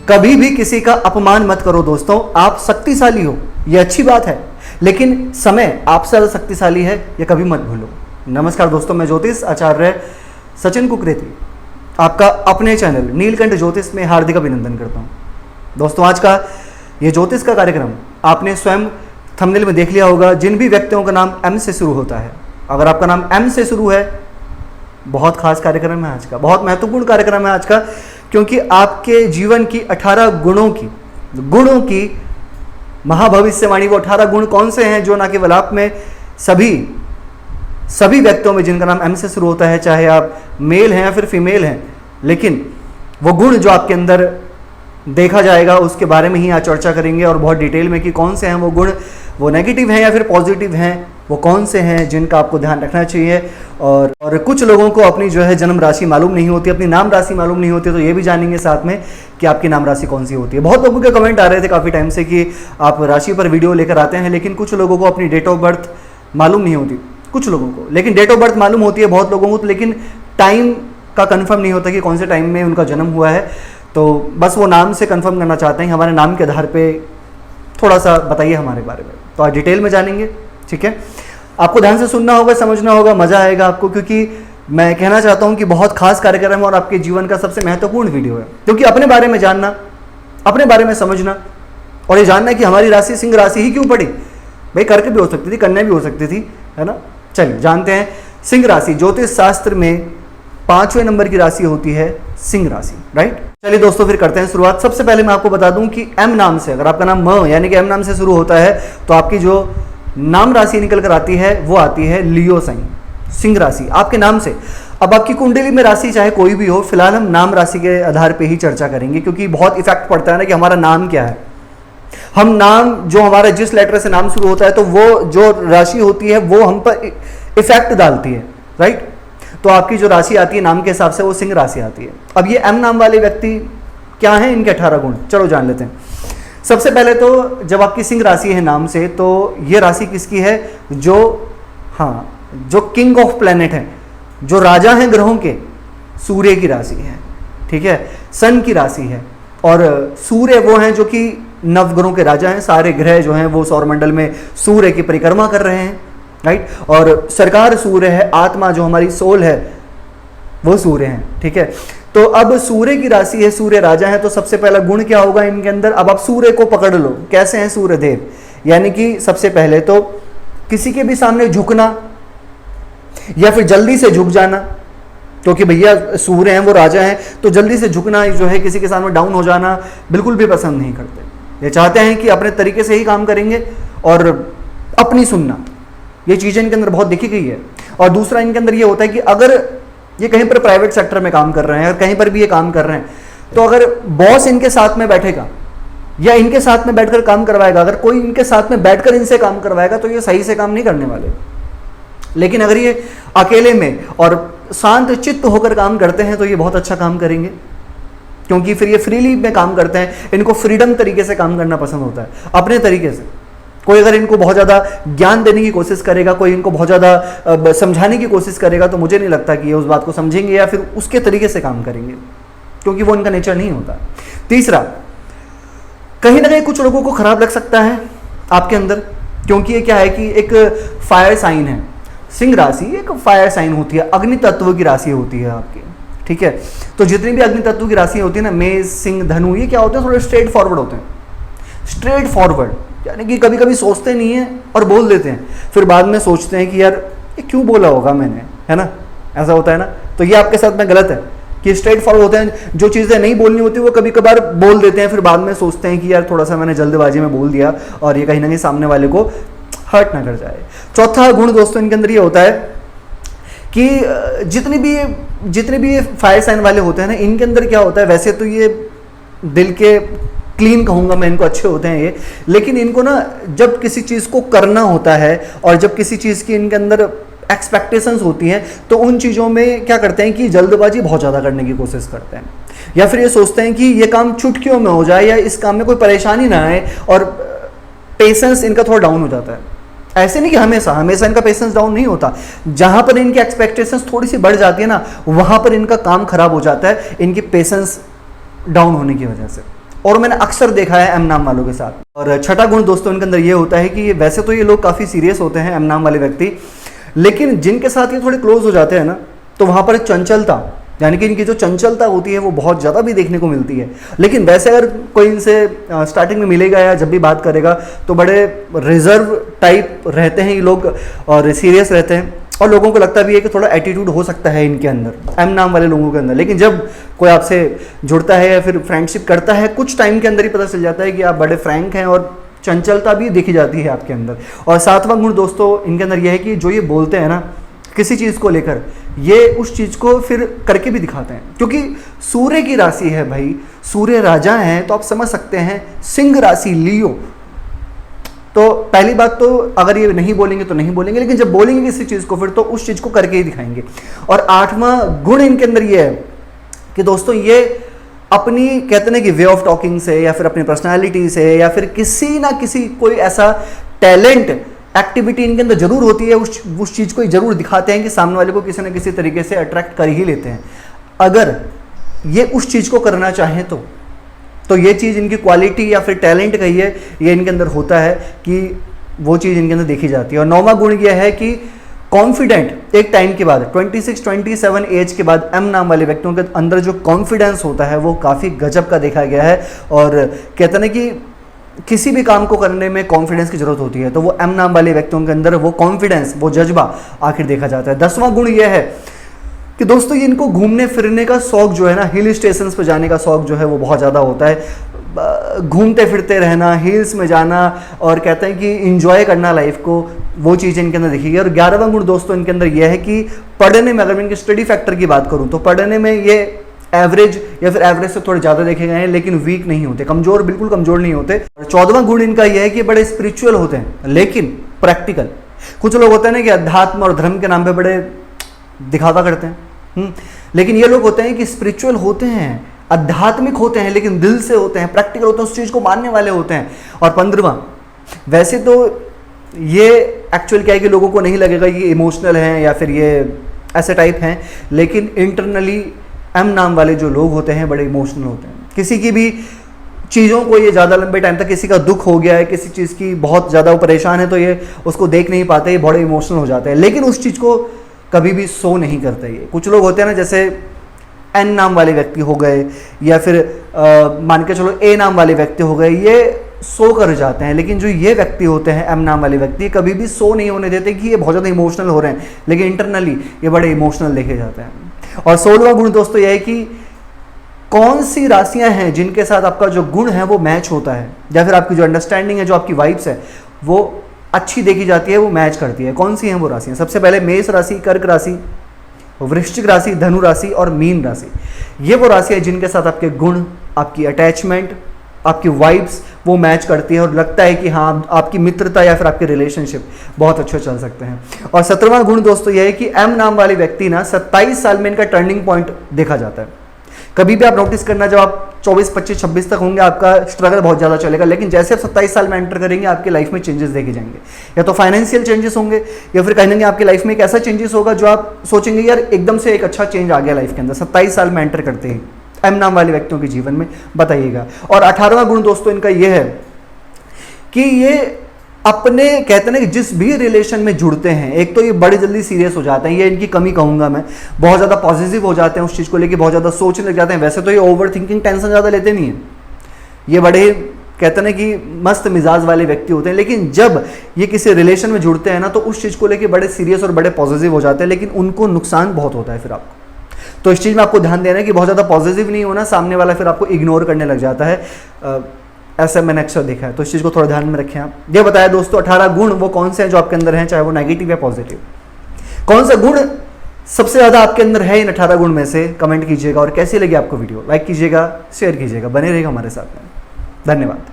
कभी भी किसी का अपमान मत करो दोस्तों। आप शक्तिशाली हो, ये अच्छी बात है, लेकिन समय आपसे ज़्यादा शक्तिशाली है, ये कभी मत भूलो। नमस्कार दोस्तों, मैं ज्योतिष आचार्य सचिन कुकरेती आपका अपने चैनल नीलकंठ ज्योतिष में हार्दिक अभिनंदन करता हूँ। दोस्तों, आज का ये ज्योतिष का कार्यक्रम आपने स्वयं थंबनेल में देख लिया होगा। जिन भी व्यक्तियों का नाम एम से शुरू होता है, अगर आपका नाम एम से शुरू है, बहुत खास कार्यक्रम है आज का, बहुत महत्वपूर्ण कार्यक्रम है आज का, क्योंकि आपके जीवन की 18 गुणों की महाभविष्यवाणी। वो 18 गुण कौन से हैं जो ना केवल आप में, सभी व्यक्तियों में जिनका नाम एम से शुरू होता है, चाहे आप मेल हैं या फिर फीमेल हैं, लेकिन वो गुण जो आपके अंदर देखा जाएगा उसके बारे में ही आज चर्चा करेंगे, और बहुत डिटेल में कि कौन से हैं वो गुण, वो नेगेटिव हैं या फिर पॉजिटिव हैं, वो कौन से हैं जिनका आपको ध्यान रखना चाहिए। और कुछ लोगों को अपनी जो है जन्म राशि मालूम नहीं होती, अपनी नाम राशि मालूम नहीं होती, तो ये भी जानेंगे साथ में कि आपकी नाम राशि कौन सी होती है। बहुत लोगों के कमेंट आ रहे थे काफ़ी टाइम से कि आप राशि पर वीडियो लेकर आते हैं, लेकिन कुछ लोगों को अपनी डेट ऑफ बर्थ मालूम नहीं होती, कुछ लोगों को, लेकिन डेट ऑफ बर्थ मालूम होती है बहुत लोगों को, लेकिन टाइम का कंफर्म नहीं होता कि कौन से टाइम में उनका जन्म हुआ है। तो बस वो नाम से कंफर्म करना चाहते हैं, हमारे नाम के आधार पे थोड़ा सा बताइए हमारे बारे में। तो आज डिटेल में जानेंगे, ठीक है। आपको ध्यान से सुनना होगा, समझना होगा, मज़ा आएगा आपको, क्योंकि मैं कहना चाहता हूँ कि बहुत खास कार्यक्रम है और आपके जीवन का सबसे महत्वपूर्ण वीडियो है। क्योंकि अपने बारे में जानना, अपने बारे में समझना और ये जानना कि हमारी राशि सिंह राशि ही क्यों पड़ी। भाई कर्क भी हो सकती थी, कन्या भी हो सकती थी, है ना। चलिए जानते हैं सिंह राशि। ज्योतिष शास्त्र में 5वें नंबर की राशि होती है सिंह राशि, राइट। चलिए दोस्तों, फिर करते हैं शुरुआत। सबसे पहले मैं आपको बता दूं कि एम नाम से, अगर आपका नाम म यानी कि एम नाम से शुरू होता है, तो आपकी जो नाम राशि निकल कर आती है वो आती है लियो साइन, सिंह राशि आपके नाम से। अब आपकी कुंडली में राशि चाहे कोई भी हो, फिलहाल हम नाम राशि के आधार पर ही चर्चा करेंगे, क्योंकि बहुत इफेक्ट पड़ता है ना कि हमारा नाम क्या है। हम नाम, जो हमारा जिस लेटर से नाम शुरू होता है, तो वो जो राशि होती है वो हम पर इफेक्ट डालती है, राइट। तो आपकी जो राशि आती है नाम के हिसाब से वो सिंह राशि आती है। अब ये एम नाम वाले व्यक्ति क्या हैं, इनके 18 गुण, चलो जान लेते हैं। सबसे पहले तो जब आपकी सिंह राशि है नाम से, तो ये राशि किसकी है, जो किंग ऑफ प्लेनेट है, जो राजा हैं ग्रहों के, सूर्य की राशि है, ठीक है, सन की राशि है। और सूर्य वो हैं जो कि नवग्रहों के राजा हैं। सारे ग्रह जो हैं वो सौरमंडल में सूर्य की परिक्रमा कर रहे हैं, राइट। और सरकार सूर्य है, आत्मा जो हमारी सोल है वो सूर्य है, ठीक है। तो अब सूर्य की राशि है, सूर्य राजा है, तो सबसे पहला गुण क्या होगा इनके अंदर। अब आप सूर्य को पकड़ लो, कैसे हैं सूर्य देव, यानी कि सबसे पहले तो किसी के भी सामने झुकना या फिर जल्दी से झुक जाना, क्योंकि भैया सूर्य हैं, वो राजा हैं, तो जल्दी से झुकना जो है, किसी के सामने डाउन हो जाना बिल्कुल भी पसंद नहीं करते। ये चाहते हैं कि अपने तरीके से ही काम करेंगे और अपनी सुनना, ये चीज़ें इनके अंदर बहुत देखी गई है। और दूसरा इनके अंदर ये होता है कि अगर ये कहीं पर प्राइवेट सेक्टर में काम कर रहे हैं, कहीं पर भी ये काम कर रहे हैं, तो अगर बॉस इनके साथ में बैठेगा या इनके साथ में बैठकर काम करवाएगा, अगर कोई इनके साथ में बैठकर इनसे काम करवाएगा, तो ये सही से काम नहीं करने वाले। लेकिन अगर ये अकेले में और शांत चित्त होकर काम करते हैं, तो ये बहुत अच्छा काम करेंगे, क्योंकि फिर ये फ्रीली में काम करते हैं। इनको फ्रीडम तरीके से काम करना पसंद होता है, अपने तरीके से। कोई अगर इनको बहुत ज़्यादा ज्ञान देने की कोशिश करेगा, कोई इनको बहुत ज़्यादा समझाने की कोशिश करेगा, तो मुझे नहीं लगता कि ये उस बात को समझेंगे या फिर उसके तरीके से काम करेंगे, क्योंकि वो इनका नेचर नहीं होता। तीसरा, कहीं ना कहीं कुछ लोगों को खराब लग सकता है आपके अंदर, क्योंकि ये क्या है कि एक फायर साइन है। सिंह राशि एक फायर साइन होती है, अग्नि तत्व की राशि होती है आपकी, ठीक है। तो जितनी भी अग्नि तत्व की राशि होती है ना, मेष, सिंह, धनु, ये क्या होते हैं, थोड़े स्ट्रेट फॉरवर्ड होते हैं। स्ट्रेट फॉरवर्ड यानी कि कभी कभी सोचते नहीं हैं और बोल देते हैं, फिर बाद में सोचते हैं कि यार ये क्यों बोला होगा मैंने, है ना, ऐसा होता है ना। तो ये आपके साथ में गलत है कि स्ट्रेट फॉरवर्ड होते हैं, जो चीज़ें नहीं बोलनी होती वो कभी कभार बोल देते हैं, फिर बाद में सोचते हैं कि यार थोड़ा सा मैंने जल्दबाजी में बोल दिया और ये कहीं ना कहीं सामने वाले को हर्ट ना कर जाए। चौथा गुण दोस्तों इनके अंदर ये होता है कि जितने भी फायर साइन वाले होते हैं ना, इनके अंदर क्या होता है, वैसे तो ये दिल के क्लीन कहूँगा मैं इनको, अच्छे होते हैं ये, लेकिन इनको ना जब किसी चीज़ को करना होता है और जब किसी चीज़ की इनके अंदर एक्सपेक्टेशंस होती हैं, तो उन चीज़ों में क्या करते हैं कि जल्दबाजी बहुत ज़्यादा करने की कोशिश करते हैं, या फिर ये सोचते हैं कि ये काम चुटकियों में हो जाए या इस काम में कोई परेशानी ना आए, और पेशेंस इनका थोड़ा डाउन हो जाता है। ऐसे नहीं कि हमेशा इनका पेशेंस डाउन नहीं होता, जहां पर इनकी एक्सपेक्टेशंस थोड़ी सी बढ़ जाती है ना, वहां पर इनका काम खराब हो जाता है, इनकी पेशेंस डाउन होने की वजह से। और मैंने अक्सर देखा है एम नाम वालों के साथ। और छठा गुण दोस्तों इनके अंदर ये होता है कि वैसे तो ये लोग काफ़ी सीरियस होते हैं एम नाम वाले व्यक्ति, लेकिन जिनके साथ ये थोड़े क्लोज हो जाते हैं ना, तो वहाँ पर चंचलता, यानी कि इनकी जो चंचलता होती है वो बहुत ज़्यादा भी देखने को मिलती है। लेकिन वैसे अगर कोई इनसे स्टार्टिंग में मिलेगा या जब भी बात करेगा तो बड़े रिजर्व टाइप रहते हैं ये लोग और सीरियस रहते हैं, और लोगों को लगता भी है कि थोड़ा एटीट्यूड हो सकता है इनके अंदर, एम नाम वाले लोगों के अंदर। लेकिन जब कोई आपसे जुड़ता है या फिर फ्रेंडशिप करता है, कुछ टाइम के अंदर ही पता चल जाता है कि आप बड़े फ्रैंक हैं, और चंचलता भी देखी जाती है आपके अंदर। और सातवां गुण दोस्तों इनके अंदर यह है कि जो ये बोलते हैं ना किसी चीज़ को लेकर, ये उस चीज़ को फिर करके भी दिखाते हैं, क्योंकि सूर्य की राशि है भाई, सूर्य राजा हैं, तो आप समझ सकते हैं सिंह राशि लियो। तो पहली बात तो अगर ये नहीं बोलेंगे तो नहीं बोलेंगे, लेकिन जब बोलेंगे किसी चीज़ को फिर तो उस चीज़ को करके ही दिखाएंगे। और आठवां गुण इनके अंदर ये है कि दोस्तों ये अपनी कहते हैं कि वे ऑफ टॉकिंग से या फिर अपनी पर्सनालिटी से या फिर किसी ना किसी कोई ऐसा टैलेंट एक्टिविटी इनके अंदर जरूर होती है, उस चीज़ को जरूर दिखाते हैं कि सामने वाले को किसी ना किसी तरीके से अट्रैक्ट कर ही लेते हैं। अगर ये उस चीज़ को करना चाहें तो ये चीज़ इनकी क्वालिटी या फिर टैलेंट कहिए, ये इनके अंदर होता है कि वो चीज़ इनके अंदर देखी जाती है। और नौवां गुण ये है कि कॉन्फिडेंट, एक टाइम के बाद 26-27 एज के बाद एम नाम वाले व्यक्तियों के अंदर जो कॉन्फिडेंस होता है वो काफ़ी गजब का देखा गया है। और कहते हैं ना कि किसी भी काम को करने में कॉन्फिडेंस की जरूरत होती है, तो वो एम नाम वाले व्यक्तियों के अंदर वो कॉन्फिडेंस, वो जज्बा आखिर देखा जाता है। 10वां गुण ये है कि दोस्तों ये इनको घूमने फिरने का शौक जो है ना, हिल स्टेशन पर जाने का शौक जो है वो बहुत ज़्यादा होता है, घूमते फिरते रहना, हिल्स में जाना, और कहते हैं कि इंजॉय करना लाइफ को, वो चीज़ इनके अंदर दिखेगी। और 11वां गुण दोस्तों इनके अंदर यह है कि पढ़ने में, अगर मैं इनके स्टडी फैक्टर की बात करूँ तो पढ़ने में ये एवरेज या फिर एवरेज से थोड़े ज़्यादा देखे गए हैं, लेकिन वीक नहीं होते, कमज़ोर, बिल्कुल कमज़ोर नहीं होते। और 14वां गुण इनका यह है कि बड़े स्पिरिचुअल होते हैं लेकिन प्रैक्टिकल। कुछ लोग होते हैं ना कि अध्यात्म और धर्म के नाम पे बड़े दिखावा करते हैं, लेकिन ये लोग होते हैं कि स्पिरिचुअल होते हैं, आध्यात्मिक होते हैं, लेकिन दिल से होते हैं, प्रैक्टिकल होते हैं, उस चीज़ को मानने वाले होते हैं। और 15वां, वैसे तो ये एक्चुअल क्या है कि लोगों को नहीं लगेगा ये इमोशनल हैं या फिर ये ऐसे टाइप हैं, लेकिन इंटरनली एम नाम वाले जो लोग होते हैं बड़े इमोशनल होते हैं। किसी की भी चीज़ों को ये ज़्यादा लंबे टाइम तक, किसी का दुख हो गया है, किसी चीज़ की बहुत ज़्यादा परेशान है, तो ये उसको देख नहीं पाते, ये बड़े इमोशनल हो जाते हैं, लेकिन उस चीज़ को कभी भी शो नहीं करते। ये कुछ लोग होते हैं ना, जैसे एन नाम वाले व्यक्ति हो गए या फिर मान के चलो ए नाम वाले व्यक्ति हो गए, ये शो कर जाते हैं, लेकिन जो ये व्यक्ति होते हैं एम नाम वाले व्यक्ति, कभी भी शो नहीं होने देते कि ये बहुत ज़्यादा इमोशनल हो रहे हैं, लेकिन इंटरनली ये बड़े इमोशनल देखे जाते हैं। और 16वां गुण दोस्तों यह है कि कौन सी राशियां हैं जिनके साथ आपका जो गुण है वो मैच होता है, या फिर आपकी जो अंडरस्टैंडिंग है, जो आपकी वाइब्स है वो अच्छी देखी जाती है, वो मैच करती है। कौन सी हैं वो राशियां? सबसे पहले मेष राशि, कर्क राशि, वृश्चिक राशि, धनु राशि और मीन राशि। ये वो राशि है जिनके साथ आपके गुण, आपकी अटैचमेंट, आपकी वाइब्स वो मैच करती है, और लगता है कि हाँ आपकी मित्रता या फिर आपके रिलेशनशिप बहुत अच्छे चल सकते हैं। और 17वां गुण दोस्तों यह है कि एम नाम वाले व्यक्ति ना 27 साल में इनका टर्निंग पॉइंट देखा जाता है। कभी भी आप नोटिस करना, जब आप 24, 25, 26 तक होंगे आपका स्ट्रगल बहुत ज़्यादा चलेगा, लेकिन जैसे आप 27 साल में एंटर करेंगे आपकी लाइफ में चेंजेस देखे जाएंगे। या तो फाइनेंशियल चेंजेस होंगे या फिर कहीं ना कहीं आपकी लाइफ में एक ऐसा चेंजेस होगा जो आप सोचेंगे यार एकदम से एक अच्छा चेंज आ गया लाइफ के अंदर 27 साल में एंटर करते ही एम नाम वाले व्यक्तियों के जीवन में, बताइएगा। और 18वां गुण दोस्तों इनका यह है कि ये अपने कहते हैं ना कि जिस भी रिलेशन में जुड़ते हैं, एक तो ये बड़े जल्दी सीरियस हो जाते हैं, ये इनकी कमी कहूंगा मैं, बहुत ज़्यादा पॉजिटिव हो जाते हैं उस चीज़ को लेके, बहुत ज़्यादा सोचने लग जाते हैं। वैसे तो ये ओवर थिंकिंग, टेंशन ज़्यादा लेते नहीं हैं, ये बड़े कहते हैं ना कि मस्त मिजाज वाले व्यक्ति होते हैं, लेकिन जब ये किसी रिलेशन में जुड़ते हैं ना तो उस चीज़ को लेके बड़े सीरियस और बड़े पॉजिटिव हो जाते हैं, लेकिन उनको नुकसान बहुत होता है फिर आपको। तो इस चीज़ में आपको ध्यान देना है कि बहुत ज़्यादा पॉजिटिव नहीं होना, सामने वाला फिर आपको इग्नोर करने लग जाता है, ऐसा मैंने अक्सर देखा है। तो इस चीज़ को थोड़ा ध्यान में रखें आप। ये बताया दोस्तों 18 गुण वो कौन से हैं जो आपके अंदर हैं, चाहे वो नेगेटिव या पॉजिटिव। कौन सा गुण सबसे ज़्यादा आपके अंदर है इन 18 गुण में से, कमेंट कीजिएगा। और कैसी लगी आपको वीडियो, लाइक कीजिएगा, शेयर कीजिएगा, बने रहेगा हमारे साथ में। धन्यवाद।